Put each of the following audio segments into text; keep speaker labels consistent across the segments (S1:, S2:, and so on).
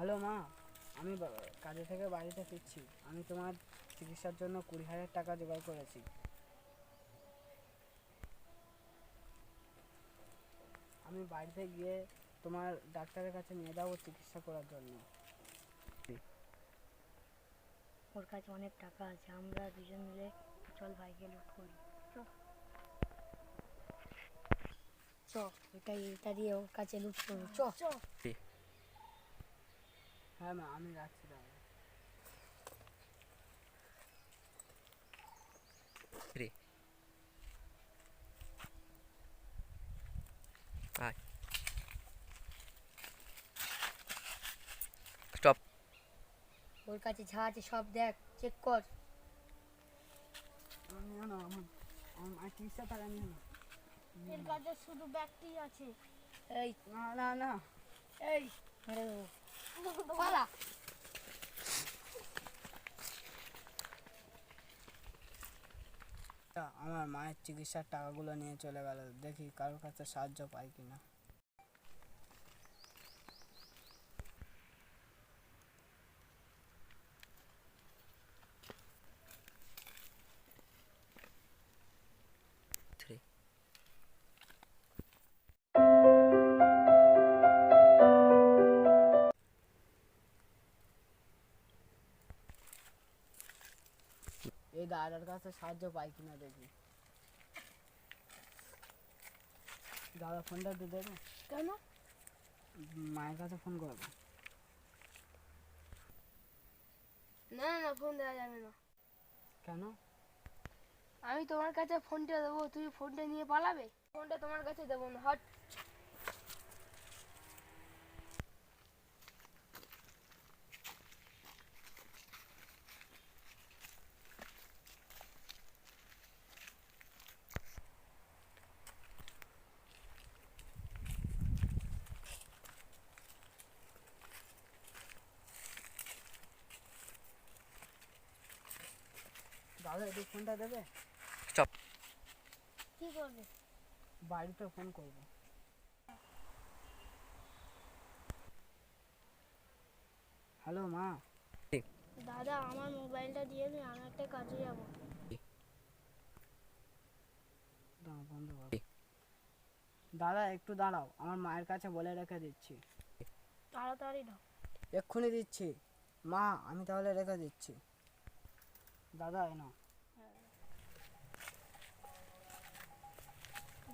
S1: Hello মা, আমি কাজে থেকে বাড়িতে ফিরছি। আমি তোমার চিকিৎসার জন্য 20,000 টাকা জোগাড় করেছি। আমি বাড়িতে গিয়ে তোমার ডাক্তারের কাছে নিয়ে যাবো চিকিৎসা করার জন্য।
S2: ওর কাছে অনেক টাকা আছে, আমরা দুজন মিলে চল ভাইকে লুট করি। চ এটা দিয়ে ওর কাছে লুট করবো। চ।
S1: হ্যাঁ মা, আমি রাখছি তাহলে।
S3: স্টপ।
S2: ওর কাছে যা আছে সব দেখ, চেক কর।
S1: নিও না, আমার চিকিৎসা টাকা নিও না।
S4: এর কাছে শুধু ব্যাগটি আছে।
S2: এই
S1: না না না,
S2: এই মেরে দেবো, পালা।
S1: আমার মায়ের চিকিৎসার টাকাগুলো নিয়ে চলে গেল। দেখি কারোর কাছে সাহায্য পাই কিনা। এই দাদার কাছে সাহায্য পাই কিনা দেখি। দাদা ফোনটা একটু দেবে?
S4: কেন?
S1: মায়ের কাছে ফোন করবো।
S4: না না, ফোন দেওয়া যাবে না।
S1: কেন?
S4: আমি তোমার কাছে ফোনটা দেবো, তুমি ফোনটা নিয়ে পালাবে। ফোনটা তোমার কাছে দেবো না, হট।
S1: দাদা একটু ফোনটা দেবে?
S3: স্টপ।
S4: কি করবে?
S1: বাড়িতে ফোন করবো। হ্যালো মা।
S4: দাদা, আমার মোবাইলটা দিয়ে দিন, আমি একটা কাজে যাবো।
S1: বন্ধ কর। দাদা একটু দাঁড়াও, আমার মায়ের কাছে বলে রেখে দিচ্ছি।
S4: তাড়াতাড়ি দাও।
S1: এক্ষুনি দিচ্ছি মা, আমি তাহলে রেখে দিচ্ছি। দাদা এনো।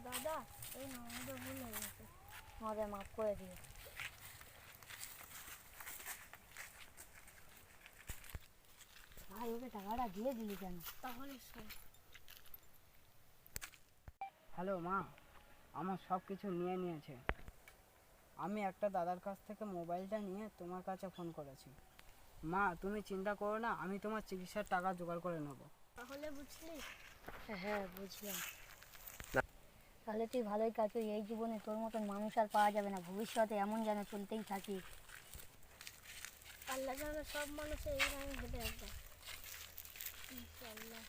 S4: দাদা, এই না, আমাদের ভুল হয়ে গেছে।
S2: আমাদের মাফ করে দিও। ভাই ওকে টাকাটা দিয়ে দিলি কেন?
S4: তাহলে শোন।
S1: হ্যালো মা, আমার সব কিছু নিয়ে নিয়েছে। আমি একটা দাদার কাছ থেকে মোবাইলটা নিয়ে তোমার কাছে ফোন করেছি। মা তুমি চিন্তা করো না, আমি তোমার চিকিৎসার টাকা জোগাড় করে নেব।
S4: তাহলে বুঝলি?
S2: হ্যাঁ বুঝলাম। তাহলে তুই ভালোই কাজ করি, এই জীবনে তোর মতন মানুষ আর পাওয়া যাবে না, ভবিষ্যতে এমন যেন চলতেই থাকি।
S4: আল্লাহ যেন সব মানুষের এই রঙ হতে একবার, ইনশাআল্লাহ।